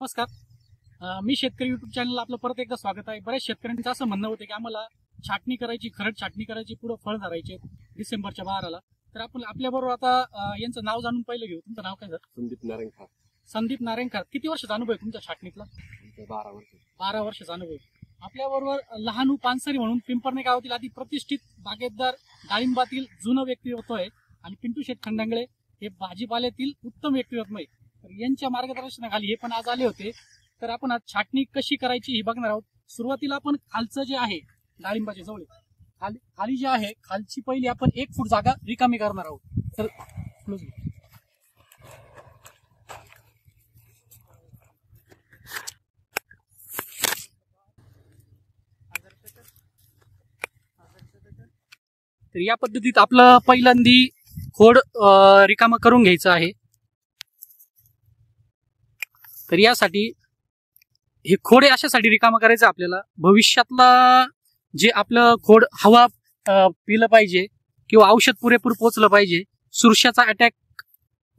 नमस्कार. मी शेतकरी YouTube channel आपलं परत एकदा स्वागत आहे. बऱ्याच शेतकऱ्यांचं असं म्हणणं होतं की आम्हाला छाटणी करायची, खरड छाटणी करायची, पुढे फळ धरायचे डिसेंबरच्या 12ला. तर आपण आपल्याबरोबर आता यांचं नाव जाणून पहिलं घेऊ. तुमचं नाव काय सर? संदीप नारायणखार. संदीप नारायणखार. किती वर्षाचा अनुभव आहे तुमच्या छाटणीतला? 12 वर्ष. 12 वर्षाचा अनुभव. आपल्याबरोबर लहानू पानसरी म्हणून पिंपरणे गावातील अति प्रतिष्ठित बागेतदार, डाळिंबातील जुनं व्यक्तिमत्व आहे आणि पिंटू शेठ खंडांगळे हे भाजीपाल्यातील उत्तम व्यक्तिमत्व आहे. तर यांच्या मार्गदर्शनाखाली हे पण आज आले होते. तर आपण आज छाटणी कशी करायची ही बघणार आहोत. सुरुवातीला आपण खालचं जे आहे डाळिंबाचे जवळ खाली जे आहे खालची पहिली आपण 1 फूट जागा रिकामी करणार आहोत. तर तर या पद्धतीत आपलं पहिल्यांदी खोड रिकामा करून घ्यायचं आहे. तर यासाठी हे खोड अशासाठी रिकामा करायचं आपल्याला, भविष्यातला जे आपलं खोड हवा पिलं पाहिजे किंवा औषध पुरेपूर पोचलं पाहिजे. सुरशाचा अटॅक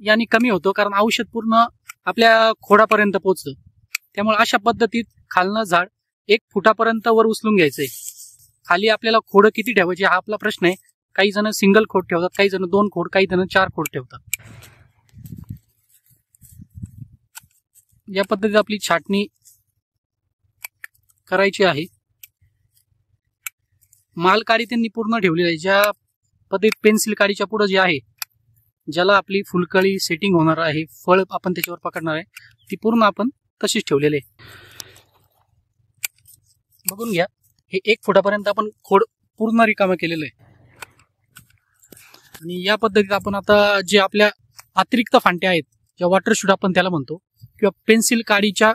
याने कमी होतो कारण औषध पूर्ण आपल्या खोडापर्यंत पोचतं. त्यामुळे अशा पद्धतीत खालनं झाड 1 फुटापर्यंत वर उचलून घ्यायचंय. खाली आपल्याला खोड किती ठेवायचे हा आपला प्रश्न आहे. काही जण सिंगल खोड ठेवतात, काही जण 2 खोड, काही जण 4 खोड ठेवतात. या पद्धतीत आपली छाटणी करायची आहे. माल काडी त्यांनी पूर्ण ठेवलेली आहे. ज्या पद्धतीत पेन्सिल काडीच्या पुढे जे आहे, ज्याला आपली फुलकळी सेटिंग होणार आहे, फळ आपण त्याच्यावर पकडणार आहे, ती पूर्ण आपण तशीच ठेवलेली आहे. बघून घ्या, हे 1 फुटापर्यंत आपण खोड पूर्ण रिकामा केलेलं आहे. आणि या पद्धतीत आपण आता जे आपल्या अतिरिक्त फांट्या आहेत, ज्या वॉटर शूट आपण त्याला म्हणतो, किंवा पेन्सिल काडीच्या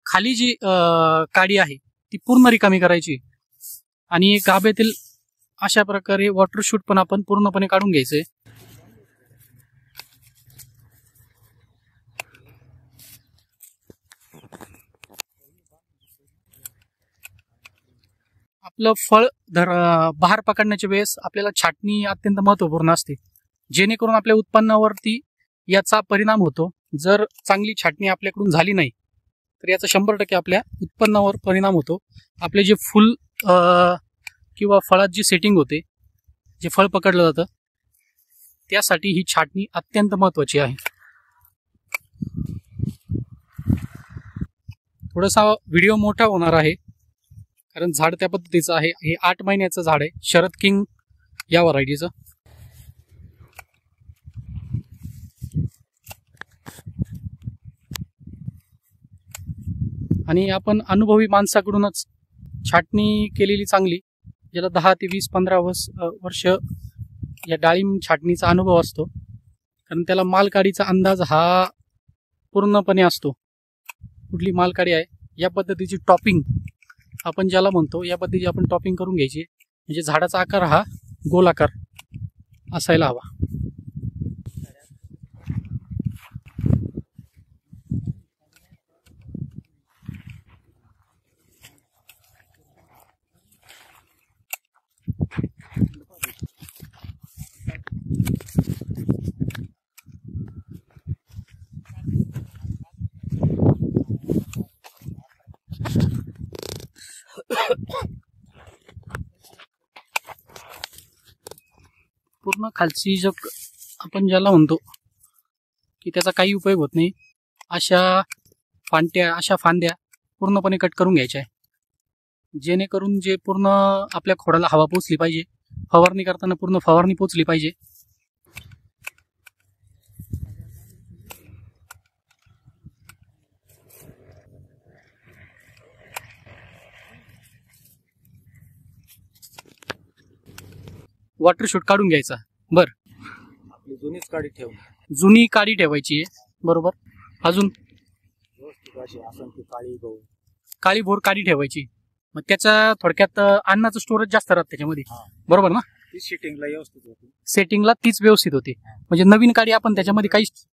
खाली जी काडी आहे ती पूर्ण रिकामी करायची. आणि गाभ्यातील अशा प्रकारे वॉटर शूट पण आपण पूर्णपणे काढून घ्यायचंय. आपलं फळ बहार पकडण्याच्या वेळेस आपल्याला छाटणी अत्यंत महत्वपूर्ण असते, जेणेकरून आपल्या उत्पन्नावरती याचा परिणाम होतो. जर चांगली छाटणी आपल्याकडून झाली नाही तर याचा 100% आपल्या उत्पन्नावर परिणाम होतो. आपले जे फुल किंवा फळात जी सेटिंग होते, जे फळ पकडलं जातं, त्यासाठी ही छाटणी अत्यंत महत्वाची आहे. थोडासा व्हिडिओ मोठा होणार आहे कारण झाड त्या पद्धतीचं आहे. हे 8 महिन्याचं झाड आहे, शरद किंग या व्हरायटीचं. आणि आपण अनुभवी माणसाकडूनच छाटणी केलेली चांगली, ज्याला 10 ते 20-15 वर्ष या डाळिंब छाटणीचा अनुभव असतो. कारण त्याला मालकाडीचा अंदाज हा पूर्णपणे असतो, कुठली मालकाडी आहे. या पद्धतीची टॉपिंग आपण ज्याला म्हणतो, या पद्धतीची आपण टॉपिंग करून घ्यायची. म्हणजे झाडाचा आकार हा गोलाकार असायला हवा. पूर्ण खालची जो आपण ज्याला म्हणतो की त्याचा काही उपयोग होत नाही, अशा फांद्या पूर्णपणे कट करून घ्यायच्या आहे. जेणेकरून जे पूर्ण आपल्या खोडाला हवा पोचली पाहिजे, फवारणी करताना पूर्ण फवारणी पोचली पाहिजे. वॉटर शूट काढून घ्यायचा. बर, आपली जुनीच काडी ठेव. जुनी काडी ठेवायची आहे. बरोबर. अजून काळी भोर काडी ठेवायची. मग त्याचा थोडक्यात अन्नाचं स्टोरेज जास्त राहतं त्याच्यामध्ये. बरोबर ना? ती सेटिंगला व्यवस्थित होती. सेटिंगला तीच व्यवस्थित होती. म्हणजे नवीन काडी आपण त्याच्यामध्ये काहीच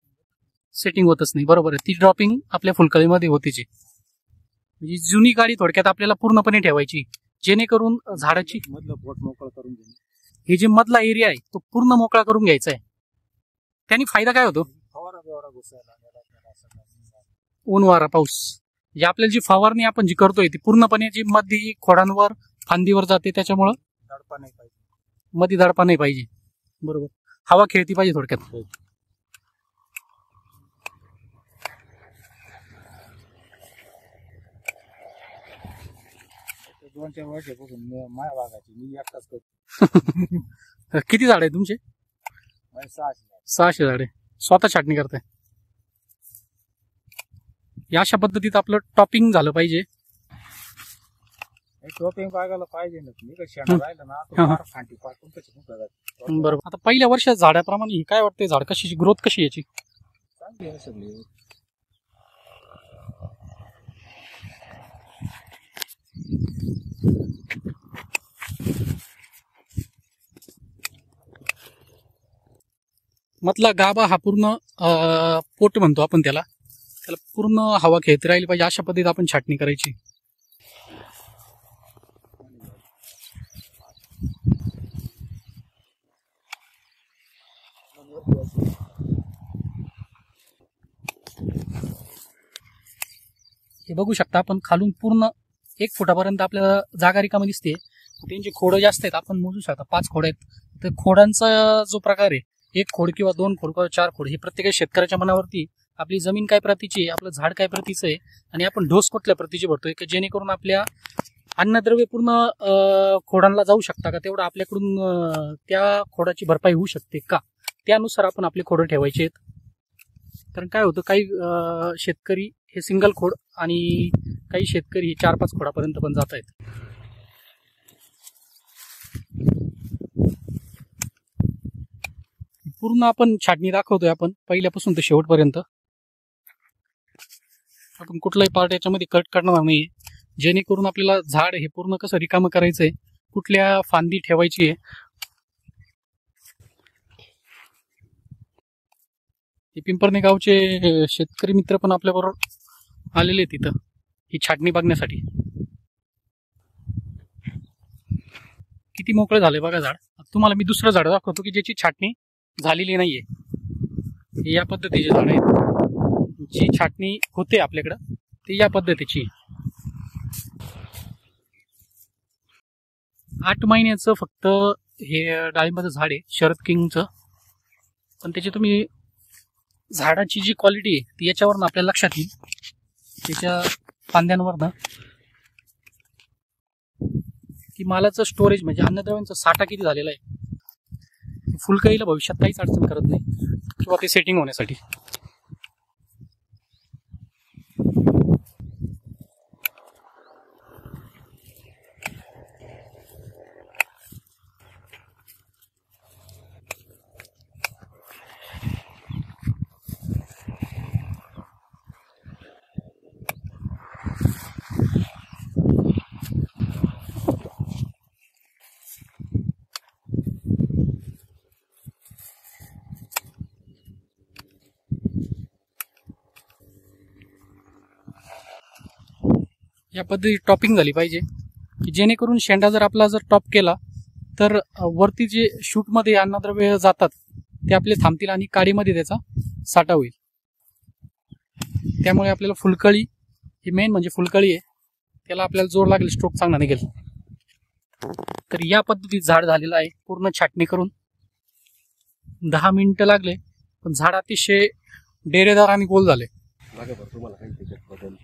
सेटिंग होतच नाही. बरोबर आहे. ती ड्रॉपिंग आपल्या फुलकळीमध्ये होतीच. म्हणजे जुनी काडी थोडक्यात आपल्याला पूर्णपणे ठेवायची, जेणेकरून झाडाची मधलं पोट मोकळं करून घेणे. हे जे मधला एरिया आहे तो पूर्ण मोकळा करून घ्यायचा आहे. त्याने फायदा काय होतो? ऊन वारा पाऊस जे आपल्याला जी फवारणी आपण जी करतोय ती पूर्णपणे जी मध्ये खोडांवर फांदीवर जाते, त्याच्यामुळं दडपा नाही पाहिजे. मध्ये दडपा नाही पाहिजे. बरोबर, हवा खेळती पाहिजे थोडक्यात. ते 2-4 वर्षापासून माझ्या बागाची मी एकटाच करतो. किती झाड आहे तुमचे? माझे 600. 600 झाडे स्वतः छाटणी करताय. या अशा पद्धतीत आपलं टॉपिंग झालं पाहिजे. टॉपिंग बघायला पाहिजे ना. मी कसं शेणा राहिलं ना तो फार फांटी पाठवून कशी मुकायला. बरोबर. आता पहिल्या वर्षात झाडाप्रमाणे काय वाटतंय, झाड कशी ग्रोथ कशी याची? चांगली आहे सगळी. मधला गाभा हा पूर्ण पोट म्हणतो आपण त्याला पूर्ण हवा खेळती राहिली पाहिजे, अशा पद्धतीत आपण छाटणी करायची. हे बघू शकता आपण खालून पूर्ण 1 फुटापर्यंत आपल्याला जागा रिकामी दिसते. त्यांची खोडं जास्त आहेत, आपण मोजू शकता 5 खोड आहेत. तर खोडांचा जो प्रकार आहे, 1 खोड किंवा 2 खोड किंवा 4 खोड, हे प्रत्येक शेतकऱ्याच्या मनावरती आपली जमीन काय प्रतीची आहे, आपलं झाड काय प्रतीचं आहे आणि आपण डोस कुठल्या प्रतीची भरतोय, की जेणेकरून आपल्या अन्नद्रव्य पूर्ण खोडांना जाऊ शकता का, तेवढं आपल्याकडून त्या खोडाची भरपाई होऊ शकते का, त्यानुसार आपण आपले खोडं ठेवायचे आहेत. कारण काय होतं, काही शेतकरी हे सिंगल खोड आणि काही शेतकरी हे 4-5 खोडापर्यंत पण जात आहेत. पूर्ण आपण छाटणी दाखवतोय आपण पहिल्यापासून तर शेवटपर्यंत. आपण कुठलाही पार्ट याच्यामध्ये कट करणार नाही, जेणेकरून आपल्याला झाड हे पूर्ण कसं रिकामं करायचंय, कुठल्या फांदी ठेवायची आहे. हे पिंपरणे गावचे शेतकरी मित्र पण आपल्याबरोबर आलेले आहेत तिथं ही छाटणी बघण्यासाठी. किती मोकळं झालंय बघा झाड. तुम्हाला मी दुसरं झाड दाखवतो की ज्याची छाटणी झालेली नाहीये. हे या पद्धतीचे झाड आहेत, जी छाटणी होते आपल्याकडं ते या पद्धतीची. 8 महिन्याचं फक्त हे डाळिंबाचं झाड आहे, शरद किंगचं. पण त्याची तुम्ही झाडाची जी क्वालिटी आहे ती याच्यावरनं आपल्याला लक्षात येईल. त्याच्या फांद्यांवरनं की मालाचं स्टोरेज म्हणजे अन्नद्रव्यांचा साठा किती झालेला आहे. फुलकळीला भविष्यात काहीच अडचण करत नाही किंवा ते सेटिंग होण्यासाठी. या पद्धतीत टॉपिंग झाली पाहिजे की जेणेकरून शेंडा जर आपला जर टॉप केला तर वरती जे शूटमध्ये अन्नद्रव्य जातात ते आपले थांबतील आणि काडीमध्ये त्याचा साठा होईल. त्यामुळे आपल्याला फुलकळी ही मेन म्हणजे फुलकळी आहे, त्याला आपल्याला जोर लागेल, स्ट्रोक चांगला निघेल. तर या पद्धतीत झाड झालेलं आहे. पूर्ण छाटणी करून 10 मिनिटं लागले, पण झाड अतिशय डेरेदार आणि गोल झाले. तुम्हाला काही त्याच्यात बदल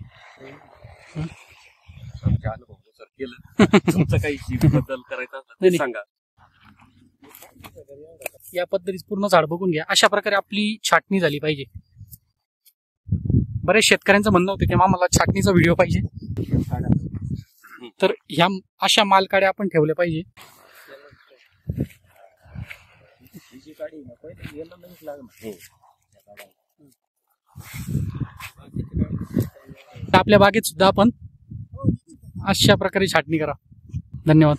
अनुभव केलं तुमचं काही बदल करायचा असला तर सांगा. या पद्धतीत पूर्ण झाड बघून घ्या. अशा प्रकारे आपली छाटणी झाली पाहिजे. बरेच शेतकऱ्यांचं म्हणणं होतं की आम्हाला छाटणीचा व्हिडिओ पाहिजे, तर ह्या अशा मालकाड्या आपण ठेवल्या पाहिजे. आपल्या बागेत सुद्धा आपण अशा प्रकारे छाटणी करा. धन्यवाद.